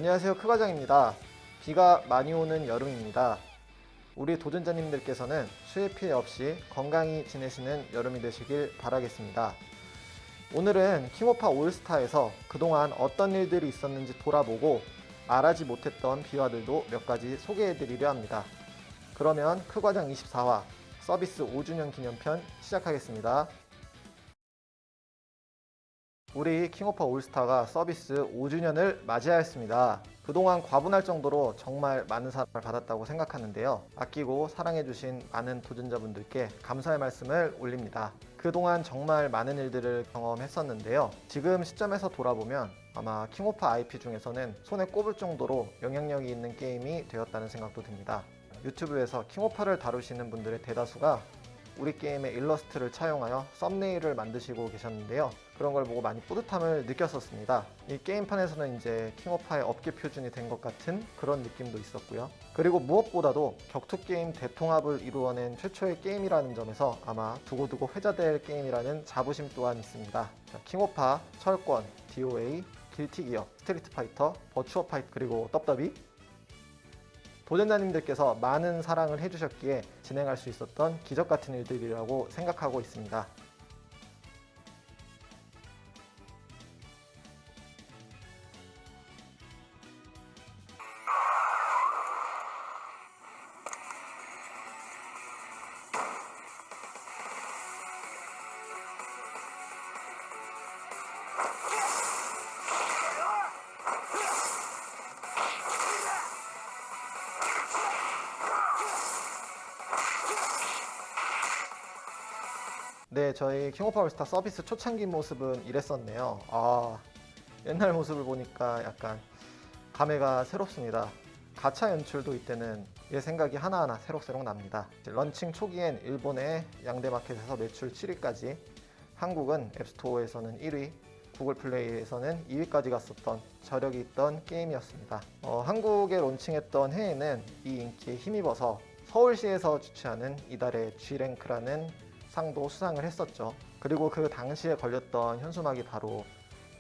안녕하세요, 크과장입니다. 비가 많이 오는 여름입니다. 우리 도전자님들께서는 수해 피해 없이 건강히 지내시는 여름이 되시길 바라겠습니다. 오늘은 킹오파 올스타에서 그동안 어떤 일들이 있었는지 돌아보고 말하지 못했던 비화들도 몇 가지 소개해드리려 합니다. 그러면 크과장 24화 서비스 5주년 기념편 시작하겠습니다. 우리 킹오파 올스타가 서비스 5주년을 맞이하였습니다. 그동안 과분할 정도로 정말 많은 사랑을 받았다고 생각하는데요. 아끼고 사랑해주신 많은 도전자분들께 감사의 말씀을 올립니다. 그동안 정말 많은 일들을 경험했었는데요. 지금 시점에서 돌아보면 아마 킹오파 IP 중에서는 손에 꼽을 정도로 영향력이 있는 게임이 되었다는 생각도 듭니다. 유튜브에서 킹오파를 다루시는 분들의 대다수가 우리 게임의 일러스트를 차용하여 썸네일을 만드시고 계셨는데요. 그런 걸 보고 많이 뿌듯함을 느꼈었습니다. 이 게임판에서는 이제 킹오파의 업계 표준이 된 것 같은 그런 느낌도 있었고요. 그리고 무엇보다도 격투게임 대통합을 이루어낸 최초의 게임이라는 점에서 아마 두고두고 회자될 게임이라는 자부심 또한 있습니다. 킹오파, 철권, DOA, 길티기어, 스트리트 파이터, 버추어 파이터, 그리고 떡더비, 도전자님들께서 많은 사랑을 해주셨기에 진행할 수 있었던 기적 같은 일들이라고 생각하고 있습니다. 네, 저희 킹오파 올스타 서비스 초창기 모습은 이랬었네요. 옛날 모습을 보니까 약간 감회가 새롭습니다. 가챠 연출도 이때는 얘 생각이 하나하나 새록새록 납니다. 런칭 초기엔 일본의 양대 마켓에서 매출 7위까지, 한국은 앱스토어에서는 1위, 구글 플레이에서는 2위까지 갔었던 저력이 있던 게임이었습니다. 한국에 론칭했던 해에는 이 인기에 힘입어서 서울시에서 주최하는 이달의 G랭크라는 상도 수상을 했었죠. 그리고 그 당시에 걸렸던 현수막이 바로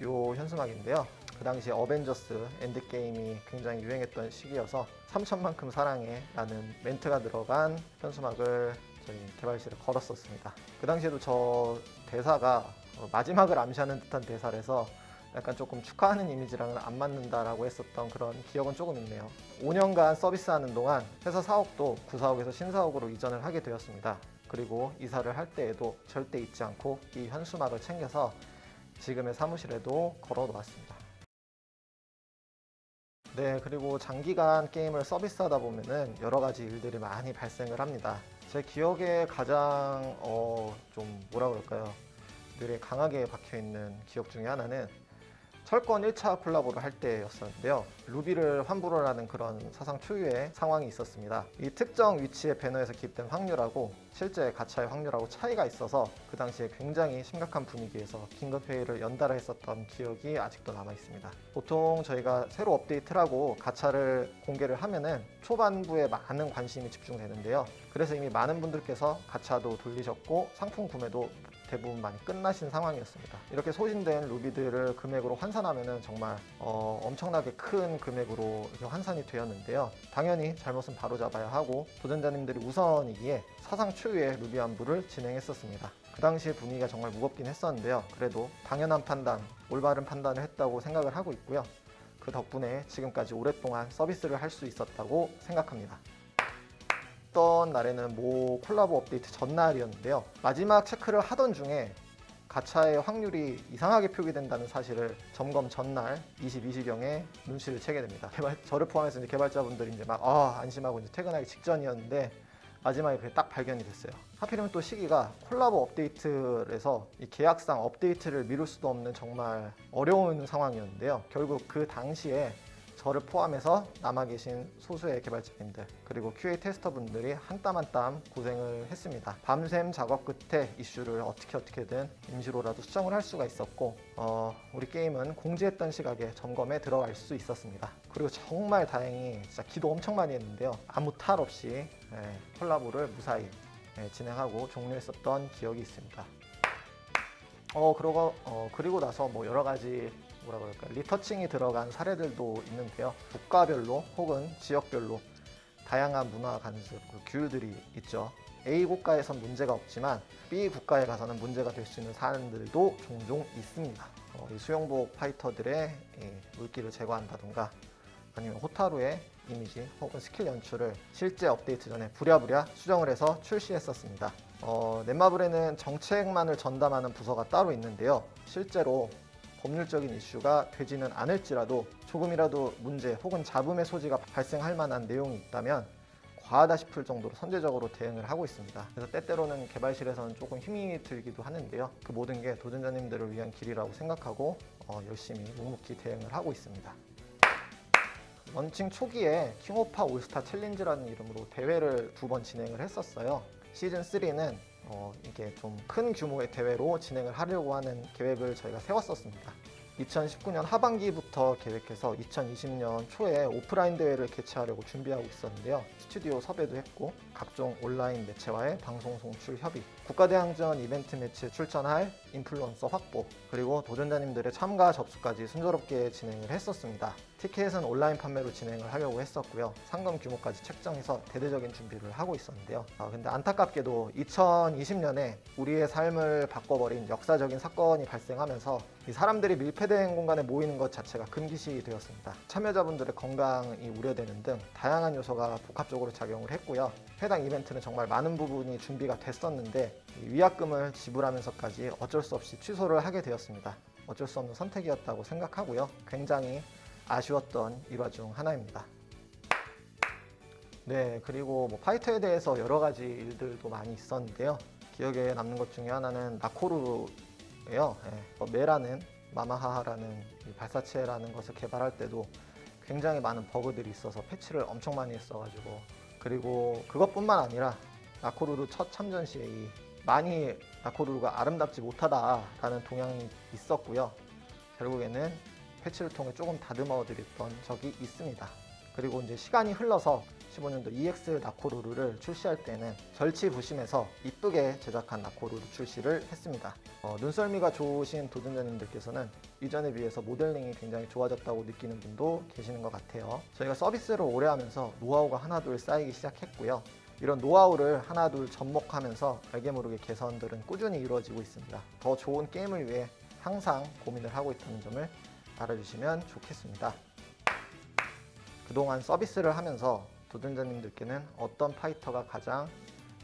이 현수막인데요. 그 당시에 어벤져스 엔드게임이 굉장히 유행했던 시기여서 3천만큼 사랑해 라는 멘트가 들어간 현수막을 저희 개발실에 걸었었습니다. 그 당시에도 저 대사가 마지막을 암시하는 듯한 대사라서 약간 조금 축하하는 이미지랑은 안 맞는다라고 했었던 그런 기억은 조금 있네요. 5년간 서비스하는 동안 회사 사옥도 구사옥에서 신사옥으로 이전을 하게 되었습니다. 그리고 이사를 할 때에도 절대 잊지 않고 이 현수막을 챙겨서 지금의 사무실에도 걸어 놓았습니다. 네, 그리고 장기간 게임을 서비스하다 보면은 여러 가지 일들이 많이 발생을 합니다. 제 기억에 가장 좀 뭐라 그럴까요? 뇌리에 강하게 박혀 있는 기억 중에 하나는 철권 1차 콜라보를 할 때였었는데요. 루비를 환불을 하는 그런 사상 초유의 상황이 있었습니다. 이 특정 위치의 배너에서 기입된 확률하고 실제 가챠의 확률하고 차이가 있어서 그 당시에 굉장히 심각한 분위기에서 긴급회의를 연달아 했었던 기억이 아직도 남아 있습니다. 보통 저희가 새로 업데이트를 하고 가챠를 공개를 하면은 초반부에 많은 관심이 집중되는데요. 그래서 이미 많은 분들께서 가챠도 돌리셨고 상품 구매도 대부분 많이 끝나신 상황이었습니다. 이렇게 소진된 루비들을 금액으로 환산하면 정말 엄청나게 큰 금액으로 환산이 되었는데요. 당연히 잘못은 바로잡아야 하고 도전자님들이 우선이기에 사상 초유의 루비 환불을 진행했었습니다. 그 당시에 분위기가 정말 무겁긴 했었는데요. 그래도 당연한 판단, 올바른 판단을 했다고 생각을 하고 있고요. 그 덕분에 지금까지 오랫동안 서비스를 할 수 있었다고 생각합니다. 어떤 날에는 모 콜라보 업데이트 전날이었는데요. 마지막 체크를 하던 중에 가챠의 확률이 이상하게 표기된다는 사실을 점검 전날 22시경에 눈치를 채게 됩니다. 저를 포함해서 이제 개발자분들이 이제 막 안심하고 이제 퇴근하기 직전이었는데 마지막에 그게 딱 발견이 됐어요. 하필이면 또 시기가 콜라보 업데이트에서 이 계약상 업데이트를 미룰 수도 없는 정말 어려운 상황이었는데요. 결국 그 당시에 저를 포함해서 남아 계신 소수의 개발자님들 그리고 QA 테스터분들이 한 땀 한 땀 고생을 했습니다. 밤샘 작업 끝에 이슈를 어떻게든 임시로라도 수정을 할 수가 있었고 우리 게임은 공지했던 시각에 점검에 들어갈 수 있었습니다. 그리고 정말 다행히 진짜 기도 엄청 많이 했는데요. 아무 탈 없이 콜라보를 무사히 진행하고 종료했었던 기억이 있습니다. 그리고 나서 뭐 여러 가지 뭐라 그럴까 리터칭이 들어간 사례들도 있는데요. 국가별로 혹은 지역별로 다양한 문화 간섭 규율들이 있죠. A 국가에선 문제가 없지만 B 국가에 가서는 문제가 될 수 있는 사안들도 종종 있습니다. 이 수영복 파이터들의 물기를 제거한다던가 아니면 호타루의 이미지 혹은 스킬 연출을 실제 업데이트 전에 부랴부랴 수정을 해서 출시했었습니다. 넷마블에는 정책만을 전담하는 부서가 따로 있는데요. 실제로 법률적인 이슈가 되지는 않을지라도 조금이라도 문제 혹은 잡음의 소지가 발생할 만한 내용이 있다면 과하다 싶을 정도로 선제적으로 대응을 하고 있습니다. 그래서 때때로는 개발실에서는 조금 힘이 들기도 하는데요. 그 모든 게 도전자님들을 위한 길이라고 생각하고 열심히 묵묵히 대응을 하고 있습니다. 런칭 초기에 킹오파 올스타 챌린지라는 이름으로 대회를 2번 진행을 했었어요. 시즌 3는 이게 좀 큰 규모의 대회로 진행을 하려고 하는 계획을 저희가 세웠었습니다. 2019년 하반기부터 계획해서 2020년 초에 오프라인 대회를 개최하려고 준비하고 있었는데요. 스튜디오 섭외도 했고 각종 온라인 매체와의 방송 송출 협의, 국가대항전 이벤트 매치에 출전할 인플루언서 확보, 그리고 도전자님들의 참가 접수까지 순조롭게 진행을 했었습니다. 티켓은 온라인 판매로 진행을 하려고 했었고요. 상금 규모까지 책정해서 대대적인 준비를 하고 있었는데요. 근데 안타깝게도 2020년에 우리의 삶을 바꿔버린 역사적인 사건이 발생하면서 이 사람들이 밀폐된 공간에 모이는 것 자체가 금기시 되었습니다. 참여자분들의 건강이 우려되는 등 다양한 요소가 복합적으로 작용을 했고요. 해당 이벤트는 정말 많은 부분이 준비가 됐었는데 위약금을 지불하면서까지 어쩔 수 없이 취소를 하게 되었습니다. 어쩔 수 없는 선택이었다고 생각하고요. 굉장히 아쉬웠던 일화 중 하나입니다. 네, 그리고 파이터에 대해서 여러 가지 일들도 많이 있었는데요. 기억에 남는 것 중에 하나는 나코루예요. 메라는 마마하하라는 발사체라는 것을 개발할 때도 굉장히 많은 버그들이 있어서 패치를 엄청 많이 했어가지고, 그리고 그것뿐만 아니라 나코루루 첫 참전 시에 많이 나코루루가 아름답지 못하다라는 동향이 있었고요. 결국에는 패치를 통해 조금 다듬어 드렸던 적이 있습니다. 그리고 이제 시간이 흘러서 15년도 EX 나코루루를 출시할 때는 절치부심해서 이쁘게 제작한 나코루루 출시를 했습니다. 눈썰미가 좋으신 도전자님들께서는 이전에 비해서 모델링이 굉장히 좋아졌다고 느끼는 분도 계시는 것 같아요. 저희가 서비스를 오래 하면서 노하우가 하나둘 쌓이기 시작했고요. 이런 노하우를 하나둘 접목하면서 알게 모르게 개선들은 꾸준히 이루어지고 있습니다. 더 좋은 게임을 위해 항상 고민을 하고 있다는 점을 알아주시면 좋겠습니다. 그동안 서비스를 하면서 도전자님들께는 어떤 파이터가 가장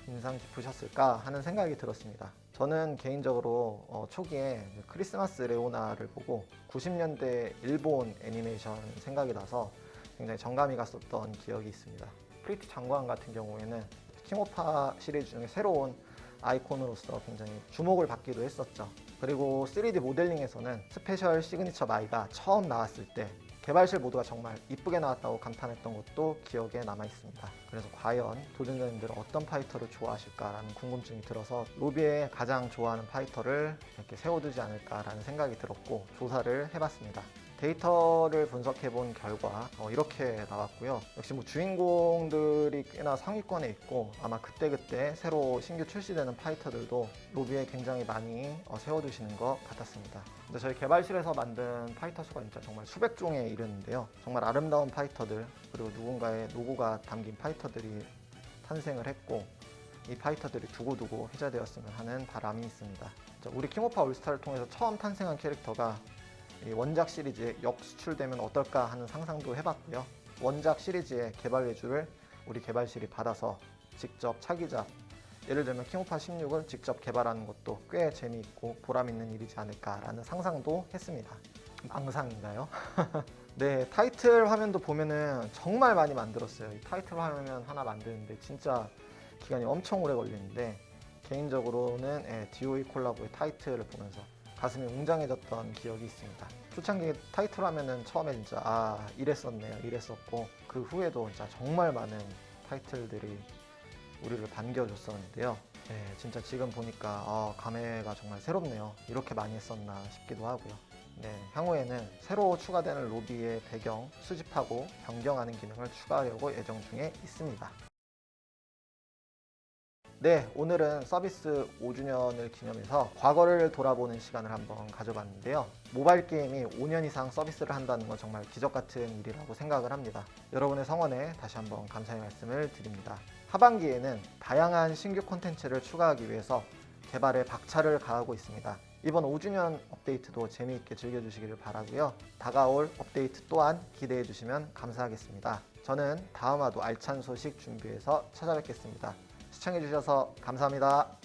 인상 깊으셨을까 하는 생각이 들었습니다. 저는 개인적으로 초기에 크리스마스 레오나를 보고 90년대 일본 애니메이션 생각이 나서 굉장히 정감이 갔었던 기억이 있습니다. 프리티 장관 같은 경우에는 킹오파 시리즈 중에 새로운 아이콘으로서 굉장히 주목을 받기도 했었죠. 그리고 3D 모델링에서는 스페셜 시그니처 마이가 처음 나왔을 때 개발실 모드가 정말 이쁘게 나왔다고 감탄했던 것도 기억에 남아 있습니다. 그래서 과연 도전자님들은 어떤 파이터를 좋아하실까라는 궁금증이 들어서 로비에 가장 좋아하는 파이터를 이렇게 세워두지 않을까라는 생각이 들었고 조사를 해봤습니다. 데이터를 분석해 본 결과 이렇게 나왔고요. 역시 주인공들이 꽤나 상위권에 있고 아마 그때그때 새로 신규 출시되는 파이터들도 로비에 굉장히 많이 세워두시는 것 같았습니다. 근데 저희 개발실에서 만든 파이터 수가 진짜 정말 수백 종에 이르는데요. 정말 아름다운 파이터들 그리고 누군가의 로고가 담긴 파이터들이 탄생을 했고 이 파이터들이 두고두고 회자되었으면 하는 바람이 있습니다. 우리 킹오파 올스타를 통해서 처음 탄생한 캐릭터가 이 원작 시리즈에 역수출되면 어떨까 하는 상상도 해봤고요. 원작 시리즈의 개발 외주를 우리 개발실이 받아서 직접 차기작, 예를 들면 킹오파 16을 직접 개발하는 것도 꽤 재미있고 보람있는 일이지 않을까라는 상상도 했습니다. 앙상인가요? 네, 타이틀 화면도 보면은 정말 많이 만들었어요. 이 타이틀 화면 하나 만드는데 진짜 기간이 엄청 오래 걸리는데 개인적으로는 DOE 콜라보의 타이틀을 보면서 가슴이 웅장해졌던 기억이 있습니다. 초창기 타이틀 하면은 처음에 진짜 이랬었네요, 이랬었고 그 후에도 진짜 정말 많은 타이틀들이 우리를 반겨줬었는데요. 네, 진짜 지금 보니까 감회가 정말 새롭네요. 이렇게 많이 했었나 싶기도 하고요. 네, 향후에는 새로 추가되는 로비의 배경 수집하고 변경하는 기능을 추가하려고 예정 중에 있습니다. 네, 오늘은 서비스 5주년을 기념해서 과거를 돌아보는 시간을 한번 가져봤는데요. 모바일 게임이 5년 이상 서비스를 한다는 건 정말 기적 같은 일이라고 생각을 합니다. 여러분의 성원에 다시 한번 감사의 말씀을 드립니다. 하반기에는 다양한 신규 콘텐츠를 추가하기 위해서 개발에 박차를 가하고 있습니다. 이번 5주년 업데이트도 재미있게 즐겨주시기를 바라고요. 다가올 업데이트 또한 기대해 주시면 감사하겠습니다. 저는 다음 화도 알찬 소식 준비해서 찾아뵙겠습니다. 시청해주셔서 감사합니다.